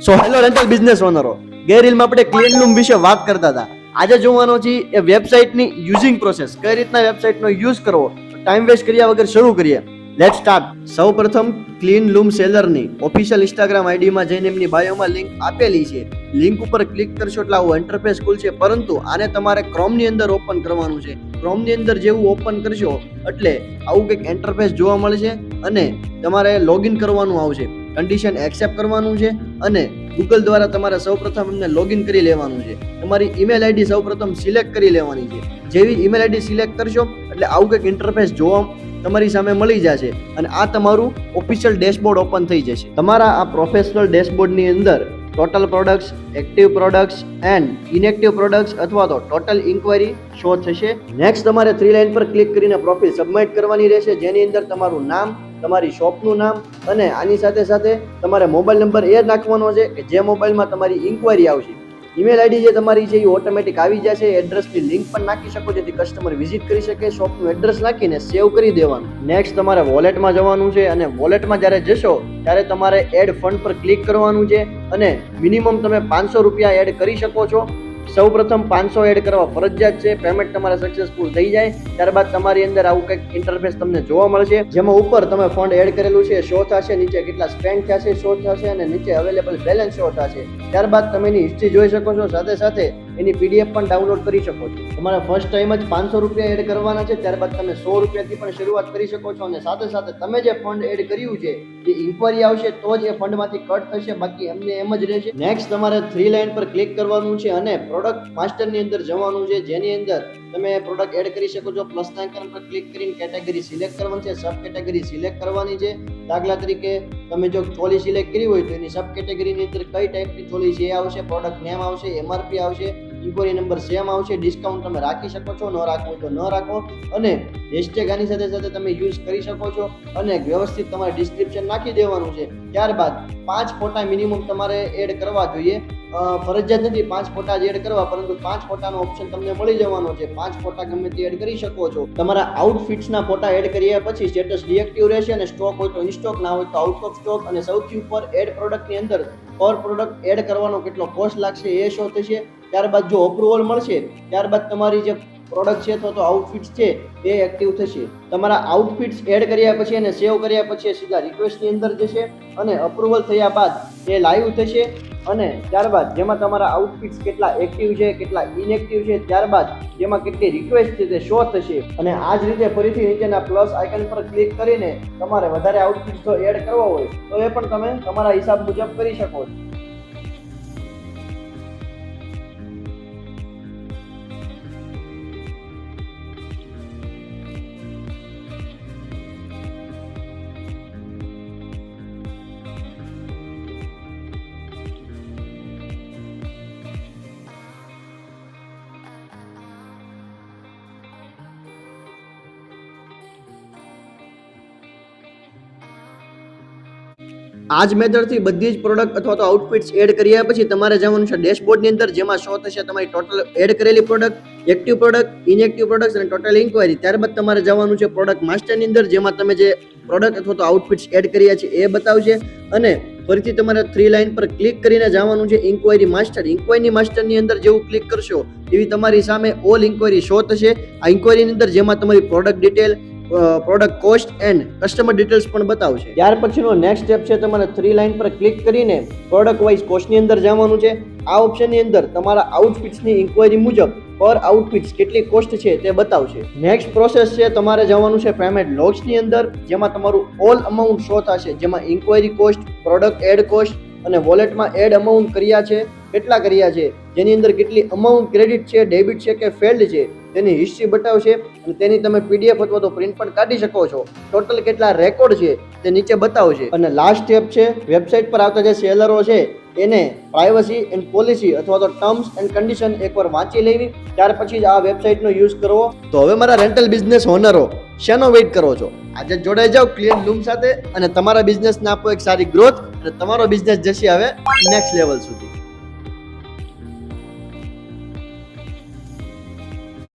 So hello rental business ઓનરો, ગેરીલમાં આપણે clean room વિશે વાત કરતા હતા. આજે જોવાનો છે એ વેબસાઇટની યુઝિંગ પ્રોસેસ, કઈ રીતના વેબસાઇટનો યુઝ કરવો. ટાઈમ વેસ્ટ કર્યા વગર શરૂ કરીએ. Let's start. સૌપ્રથમ ક્લીન રૂમ સેલરની ઓફિશિયલ ઇન્સ્ટાગ્રામ આઈડીમાં જઈને એમની બાયોમાં લિંક આપેલી છે. લિંક ઉપર ક્લિક કરશો એટલે આવું ઇન્ટરફેસ ખુલશે, પરંતુ આને તમારે ક્રોમની અંદર ઓપન કરવાનું છે. ક્રોમની અંદર જેવું ઓપન કરશો એટલે આવું કંઈક ઇન્ટરફેસ જોવા મળશે અને તમારે લોગિન કરવાનું આવશે. કન્ડિશન એક્સેપ્ટ કરવાનું છે અને ગૂગલ દ્વારા તમારે સૌપ્રથમ એમને લોગિન કરી લેવાનું છે. તમારી ઈમેલ આઈડી સૌપ્રથમ સિલેક્ટ કરી લેવાની છે. જેવી ઈમેલ આઈડી સિલેક્ટ કરશો એટલે આવું કંઈક ઇન્ટરફેસ જોવા તમારી સામે મળી જશે અને આ તમારું ઓફિશિયલ ડેશબોર્ડ ઓપન થઈ જશે. તમારા આ પ્રોફેશનલ ડેશબોર્ડની અંદર total products, active products and inactive products અથવા તો ટોટલ ઇન્ક્વાયરી શો થશે. નેક્સ્ટ તમારે 3 લાઇન પર ક્લિક કરીને પ્રોફાઇલ સબમિટ કરવાની રહેશે, જેની અંદર તમારું નામ, તમારી શોપનું નામ અને આની સાથે સાથે તમારે મોબાઈલ નંબર એ નાખવાનો છે કે જે મોબાઈલમાં તમારી ઇન્ક્વાયરી આવશે. ઈમેલ આઈડી જે તમારી છે એ ઓટોમેટિક આવી જશે. એડ્રેસની લિંક પણ નાખી શકો જેથી કસ્ટમર વિઝિટ કરી શકે. શોપનું એડ્રેસ નાખીને સેવ કરી દેવાનું. નેક્સ્ટ તમારે વોલેટમાં જવાનું છે અને વોલેટમાં જ્યારે જશો ત્યારે તમારે એડ ફંડ પર ક્લિક કરવાનું છે અને મિનિમમ તમે 500 રૂપિયા એડ કરી શકો છો. સૌપ્રથમ 500 એડ કરવા ફરજિયાત છે. પેમેન્ટ તમારે સક્સેસફુલ થઈ જાય ત્યારબાદ તમારી અંદર આવું કંઈક ઇન્ટરફેસ તમને જોવા મળશે, જેમાં ઉપર તમે ફંડ એડ કરેલું છે શો થશે, નીચે કેટલા સ્પેન્ડ થશે શો થશે અને નીચે અવેલેબલ બેલેન્સ શો થશે. ત્યારબાદ તમે એની હિસ્ટ્રી જોઈ શકો છો. સાથે સાથે એની પીડીએફ પણ ડાઉનલોડ કરી શકો છો. તમારે ફર્સ્ટ ટાઈમ જ 500 રૂપિયા એડ કરવાના છે. ત્યારબાદ તમે 100 રૂપિયાથી પણ શરૂઆત કરી શકો છો અને સાથે સાથે તમે જે ફંડ એડ કર્યું છે એ ઇન્ક્વાયરી આવશે તો જ એ ફંડમાંથી કટ થશે, બાકી એમને એમ જ રહેશે. નેક્સ્ટ તમારે 3 લાઇન પર ક્લિક કરવાનું છે અને પ્રોડક્ટ માસ્ટરની અંદર જવાનું છે, જેની અંદર તમે પ્રોડક્ટ એડ કરી શકો છો. પ્લસના આઇકન પર ક્લિક કરીને કેટેગરી સિલેક્ટ કરવાની છે, સબ કેટેગરી સિલેક્ટ કરવાની છે. દાખલા તરીકે તમે જો ચોલી સિલેક્ટ કરી હોય તો એની સબ કેટેગરીની અંદર કઈ ટાઈપની ચોલી છે એ આવશે, પ્રોડક્ટ નેમ આવશે, એમઆરપી આવશે, ઇન્ક્વાયરી નંબર સેમ આવશે. ડિસ્કાઉન્ટ તમે રાખી શકો છો, ન રાખવું તો ન રાખો અને હેશટેગ આની સાથે સાથે તમે યુઝ કરી શકો છો અને વ્યવસ્થિત તમારે ડિસ્ક્રિપ્શન નાખી દેવાનું છે. ત્યારબાદ 5 ફોટા મિનિમમ તમારે એડ કરવા જોઈએ. ફરજિયાત નથી 5 ફોટા જ એડ કરવા, પરંતુ 5 ફોટાનો ઓપ્શન તમને મળી જવાનો છે. 5 ફોટા ગમે તે એડ કરી શકો છો. તમારા આઉટફિટ્સના ફોટા એડ કર્યા પછી સ્ટેટસ ડીએક્ટિવ રહેશે અને સ્ટોક હોય તો ઇન સ્ટોક, ના હોય તો આઉટ ઓફ સ્ટોક. અને સૌથી ઉપર એડ પ્રોડક્ટની અંદર પર પ્રોડક્ટ એડ કરવાનો કેટલો કોસ્ટ લાગશે એ શો થશે. ત્યારબાદ જો અપ્રુવલ મળશે ત્યારબાદ તમારી જે પ્રોડક્ટ છે અથવા તો આઉટફિટ્સ છે એ એક્ટિવ થશે. તમારા આઉટફિટ્સ એડ કર્યા પછી અને સેવ કર્યા પછી સીધા રિક્વેસ્ટની અંદર જશે અને અપ્રુવલ થયા બાદ એ લાઈવ થશે અને ત્યારબાદ જેમાં તમારા આઉટફિટ્સ કેટલા એક્ટિવ છે, કેટલા ઇનએક્ટિવ છે, ત્યારબાદ જેમાં કેટલી રિક્વેસ્ટ છે તે શો થશે. અને આ જ રીતે ફરીથી નીચેના પ્લસ આઇકન પર ક્લિક કરીને તમારે વધારે આઉટફિટ્સ જો એડ કરવા હોય તો એ પણ તમે તમારા હિસાબ મુજબ કરી શકો છો. આ જ મેથડથી બધી જ પ્રોડક્ટ અથવા તો આઉટફિટ્સ એડ કર્યા પછી તમારે જવાનું છે ડેશબોર્ડની અંદર, જેમાં શો થશે તમારી ટોટલ એડ કરેલી product, active product, inactive products અને ટોટલ ઇન્ક્વાયરી. ત્યારબાદ તમારે જવાનું છે પ્રોડક્ટ માસ્ટરની અંદર, જેમાં તમે જે પ્રોડક્ટ અથવા તો આઉટફિટ્સ એડ કર્યા છે એ બતાવશે અને ફરીથી તમારે 3 લાઇન પર ક્લિક કરીને જવાનું છે ઇન્ક્વાયરી માસ્ટર. ઇન્ક્વાયરી માસ્ટરની અંદર જેવું ક્લિક કરશો એવી તમારી સામે ઓલ ઇન્ક્વાયરી શો થશે. આ ઇન્ક્વાયરીની અંદર જેમાં તમારી product detail, product cost and customer details પણ બતાવશે. ત્યાર પછીનો નેક્સ્ટ સ્ટેપ છે તમારે 3 લાઇન પર ક્લિક કરીને પ્રોડક્ટ વાઇઝ કોસ્ટની અંદર જવાનું છે. આ ઓપ્શનની અંદર તમારા આઉટફિટ્સની ઇન્ક્વાયરી મુજબ પર આઉટફિટ્સ કેટલી કોસ્ટ છે તે બતાવશે. નેક્સ્ટ પ્રોસેસ છે તમારે જવાનું છે પેમેન્ટ લોગ્સની અંદર, જેમાં તમારું ઓલ અમાઉન્ટ શો થશે, જેમાં inquiry cost, product add cost અને વોલેટમાં એડ અમાઉન્ટ કર્યા છે કેટલા કર્યા છે, જેની અંદર કેટલી અમાઉન્ટ ક્રેડિટ છે, ડેબિટ છે કે ફેલ્ડ છે તેની હિસ્ટ્રી બતાવશે અને તેની તમે પીડીએફ અથવા તો પ્રિન્ટ પણ કાઢી શકો છો. ટોટલ કેટલા રેકોર્ડ છે તે નીચે બતાવશે. અને લાસ્ટ સ્ટેપ છે વેબસાઇટ પર આવતા જે સેલરો છે એને પ્રાઇવસી એન્ડ પોલિસી અથવા તો ટર્મ્સ એન્ડ કન્ડિશન એકવાર વાંચી લેવી, ત્યાર પછી જ આ વેબસાઇટનો યુઝ કરવો. તો હવે મારા રેન્ટલ બિઝનેસ ઓનરો શેનો વેઇટ કરો છો? આજે જોડાઈ જાઓ ક્લીન રૂમ સાથે અને તમારા બિઝનેસને આપો એક સારી ગ્રોથ અને તમારો બિઝનેસ જશે હવે નેક્સ્ટ લેવલ સુધી.